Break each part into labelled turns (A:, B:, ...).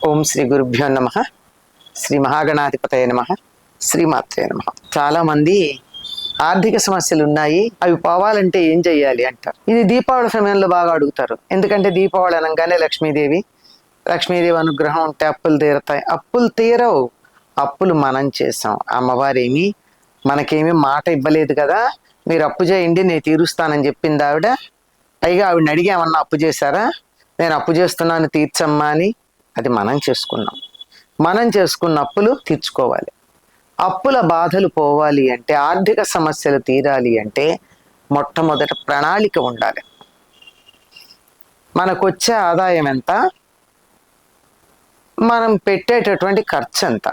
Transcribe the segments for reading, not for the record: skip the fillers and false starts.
A: ఓం శ్రీ గురుభ్యో నమ. శ్రీ మహాగణాధిపతయ నమ. శ్రీమాత్రే నమ. చాలా మంది ఆర్థిక సమస్యలు ఉన్నాయి, అవి పోవాలంటే ఏం చెయ్యాలి అంటారు. ఇది దీపావళి సమయంలో బాగా అడుగుతారు. ఎందుకంటే దీపావళి అనగానే లక్ష్మీదేవి అనుగ్రహం ఉంటే అప్పులు తీరతాయి. అప్పులు తీరవు. అప్పులు మనం చేసాం. అమ్మవారేమి మనకేమీ మాట ఇవ్వలేదు కదా, మీరు అప్పు చేయండి నేను తీరుస్తానని చెప్పింది ఆవిడ. పైగా ఆవిడని అడిగామన్నా అప్పు చేశారా, నేను అప్పు చేస్తున్నాను తీర్చమ్మా అని. అది మనం చేసుకున్నాం. మనం చేసుకున్న అప్పులు తీర్చుకోవాలి. అప్పుల బాధలు పోవాలి అంటే, ఆర్థిక సమస్యలు తీరాలి అంటే మొట్టమొదట ప్రణాళిక ఉండాలి. మనకు వచ్చే ఆదాయం ఎంత, మనం పెట్టేటటువంటి ఖర్చు ఎంత,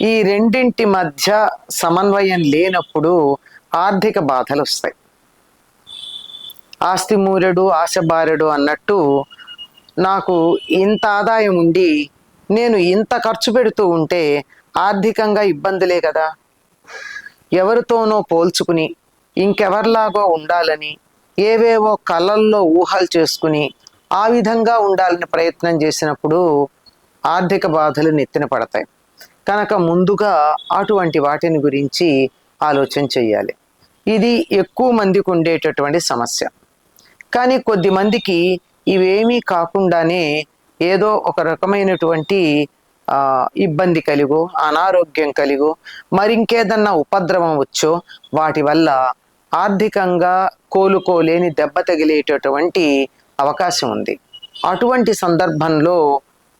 A: ఈ రెండింటి మధ్య సమన్వయం లేనప్పుడు ఆర్థిక బాధలు వస్తాయి. ఆస్తి మూరెడు ఆశ బారెడు అన్నట్టు, నాకు ఇంత ఆదాయం ఉండి నేను ఇంత ఖర్చు పెడుతూ ఉంటే ఆర్థికంగా ఇబ్బందులే కదా. ఎవరితోనో పోల్చుకుని ఇంకెవరిలాగో ఉండాలని ఏవేవో కళల్లో ఊహలు చేసుకుని ఆ విధంగా ఉండాలని ప్రయత్నం చేసినప్పుడు ఆర్థిక బాధలు నెత్తిన పడతాయి. కనుక ముందుగా అటువంటి వాటిని గురించి ఆలోచన చెయ్యాలి. ఇది ఎక్కువ మందికి ఉండేటటువంటి సమస్య. కానీ కొద్ది మందికి ఇవేమీ కాకుండానే ఏదో ఒక రకమైనటువంటి ఇబ్బంది కలిగో, అనారోగ్యం కలిగో, మరింకేదన్నా ఉపద్రవం వచ్చో వాటి వల్ల ఆర్థికంగా కోలుకోలేని దెబ్బ తగిలేటటువంటి అవకాశం ఉంది. అటువంటి సందర్భంలో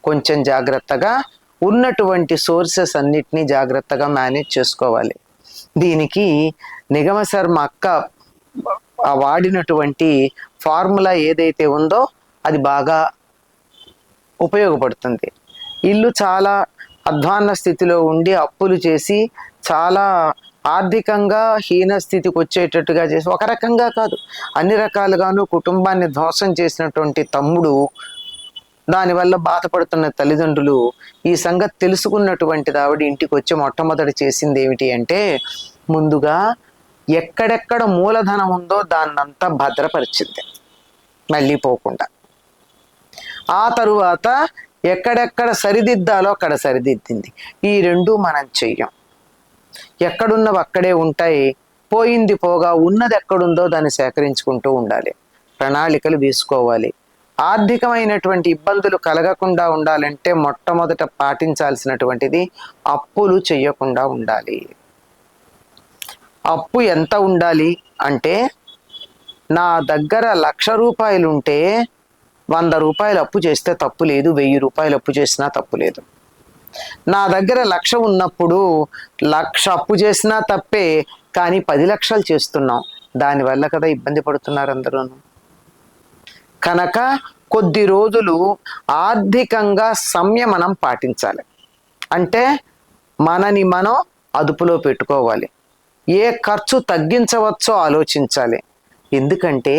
A: కొంచెం జాగ్రత్తగా ఉన్నటువంటి సోర్సెస్ అన్నిటినీ జాగ్రత్తగా మేనేజ్ చేసుకోవాలి. దీనికి నిగమ శర్మ అక్క వాడినటువంటి ఫార్ములా ఏదైతే ఉందో అది బాగా ఉపయోగపడుతుంది. ఇల్లు చాలా అధ్వాన్న స్థితిలో ఉండి అప్పులు చేసి చాలా ఆర్థికంగా హీన స్థితికి వచ్చేటట్టుగా చేసి, ఒక రకంగా కాదు అన్ని రకాలుగాను కుటుంబాన్ని ధ్వంసం చేసినటువంటి తమ్ముడు, దానివల్ల బాధపడుతున్న తల్లిదండ్రులు, ఈ సంగతి తెలుసుకున్నటువంటిది ఆవిడ ఇంటికి వచ్చి మొట్టమొదటి చేసింది ఏమిటి అంటే, ముందుగా ఎక్కడెక్కడ మూలధనం ఉందో దాన్నంతా భద్రపరిచింది మళ్ళీ పోకుండా. ఆ తరువాత ఎక్కడెక్కడ సరిదిద్దాలో అక్కడ సరిదిద్దింది. ఈ రెండు మనం చెయ్యం. ఎక్కడున్నవి అక్కడే ఉంటాయి. పోయింది పోగా ఉన్నది ఎక్కడుందో దాన్ని సేకరించుకుంటూ ఉండాలి. ప్రణాళికలు వేసుకోవాలి. ఆర్థికమైనటువంటి ఇబ్బందులు కలగకుండా ఉండాలంటే మొట్టమొదట పాటించాల్సినటువంటిది అప్పులు చెయ్యకుండా ఉండాలి. అప్పు ఎంత ఉండాలి అంటే, నా దగ్గర 1,00,000 రూపాయలు ఉంటే 100 రూపాయలు అప్పు చేస్తే తప్పు లేదు, 1000 రూపాయలు అప్పు చేసినా తప్పు లేదు. నా దగ్గర 1,00,000 ఉన్నప్పుడు 1,00,000 అప్పు చేసినా తప్పే, కానీ 10 లక్షలు చేస్తున్నాం, దానివల్ల కదా ఇబ్బంది పడుతున్నారు అందరూ. కనుక కొద్ది రోజులు ఆర్థికంగా సంయమనం పాటించాలి. అంటే మనని మనం అదుపులో పెట్టుకోవాలి. ఏ ఖర్చు తగ్గించవచ్చో ఆలోచించాలి. ఎందుకంటే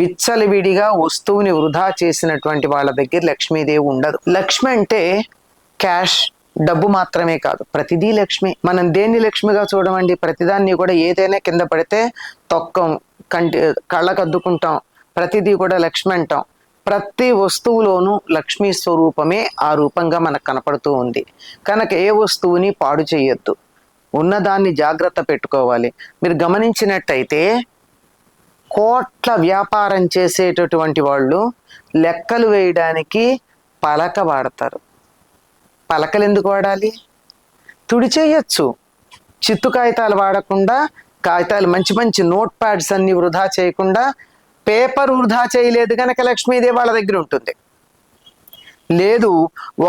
A: విచ్చలవిడిగా వస్తువుని వృధా చేసినటువంటి వాళ్ళ దగ్గర లక్ష్మీదేవి ఉండదు. లక్ష్మి అంటే క్యాష్, డబ్బు మాత్రమే కాదు, ప్రతిదీ లక్ష్మి. మనం దేన్ని లక్ష్మిగా చూడమండి, ప్రతిదాన్ని కూడా ఏదైనా కింద పడితే తొక్కం, కళ్ళకద్దుకుంటాం, ప్రతిదీ కూడా లక్ష్మి అంటాం. ప్రతి వస్తువులోనూ లక్ష్మీ స్వరూపమే ఆ రూపంగా మనకు కనపడుతూ ఉంది. కనుక ఏ వస్తువుని పాడు చేయొద్దు, ఉన్నదాన్ని జాగ్రత్త పెట్టుకోవాలి. మీరు గమనించినట్టయితే కోట్ల వ్యాపారం చేసేటటువంటి వాళ్ళు లెక్కలు వేయడానికి పలక వాడతారు. పలకలు ఎందుకు వాడాలి? తుడిచేయచ్చు. చిత్తు కాగితాలు వాడకుండా, కాగితాలు మంచి మంచి నోట్ ప్యాడ్స్ అన్ని వృధా చేయకుండా, పేపర్ వృధా చేయలేదు కనుక లక్ష్మీదేవి వాళ్ళ దగ్గర ఉంటుంది. లేదు,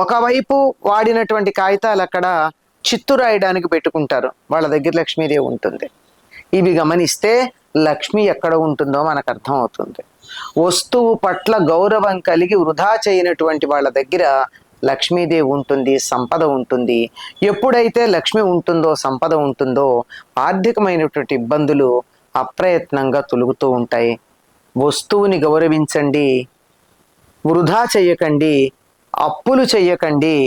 A: ఒకవైపు వాడినటువంటి కాగితాలు అక్కడ చిత్తు రాయడానికి పెట్టుకుంటారు, వాళ్ళ దగ్గర లక్ష్మీదేవి ఉంటుంది. ఇవి గమనిస్తే లక్ష్మి ఎక్కడ ఉంటుందో మనకు అర్థం అవుతుంది. వస్తువు పట్ల గౌరవం కలిగి వృధా చేయనటువంటి వాళ్ళ దగ్గర లక్ష్మీదేవి ఉంటుంది, సంపద ఉంటుంది. ఎప్పుడైతే లక్ష్మి ఉంటుందో, సంపద ఉంటుందో, ఆర్థికమైనటువంటి ఇబ్బందులు అప్రయత్నంగా తొలుగుతూ ఉంటాయి. వస్తువుని గౌరవించండి, వృధా చెయ్యకండి, అప్పులు చెయ్యకండి.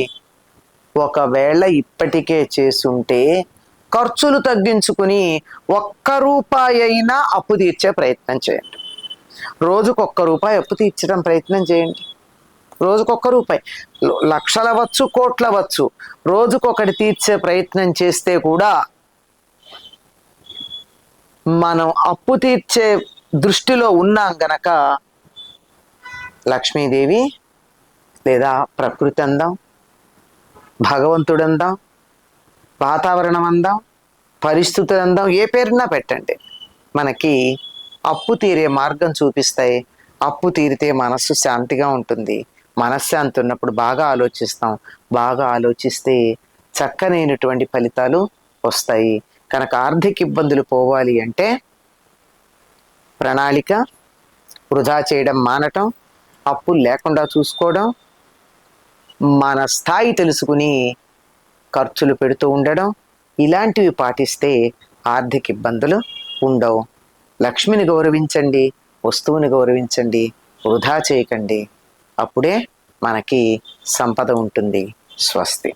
A: ఒకవేళ ఇప్పటికే చేసుంటే ఖర్చులు తగ్గించుకుని 1 రూపాయి అయినా అప్పు తీర్చే ప్రయత్నం చేయండి. రోజుకు 1 రూపాయి అప్పు తీర్చడం ప్రయత్నం చేయండి. రోజుకొక్క రూపాయి, లక్షలవచ్చు కోట్లవచ్చు, రోజుకొకటి తీర్చే ప్రయత్నం చేస్తే కూడా మనం అప్పు తీర్చే దృష్టిలో ఉన్నాం గనక లక్ష్మీదేవి లేదా ప్రకృతి అందాం, భగవంతుడు అందాం, వాతావరణం అందాం, పరిస్థితులు అందాం, ఏ పేరున్నా పెట్టండి, మనకి అప్పు తీరే మార్గం చూపిస్తాయి. అప్పు తీరితే మనస్సు శాంతిగా ఉంటుంది. మనశ్శాంతి ఉన్నప్పుడు బాగా ఆలోచిస్తాం. బాగా ఆలోచిస్తే చక్కనైనటువంటి ఫలితాలు వస్తాయి. కనుక ఆర్థిక ఇబ్బందులు పోవాలి అంటే ప్రణాళిక, వృధా చేయడం మానటం, అప్పులు లేకుండా చూసుకోవడం, మన స్థాయి తెలుసుకుని ఖర్చులు పెడుతూ ఉండడం, ఇలాంటివి పాటిస్తే ఆర్థిక ఇబ్బందులు ఉండవు. లక్ష్మిని గౌరవించండి, వస్తువుని గౌరవించండి, వృధా చేయకండి. అప్పుడే మనకి సంపద ఉంటుంది. స్వస్తి.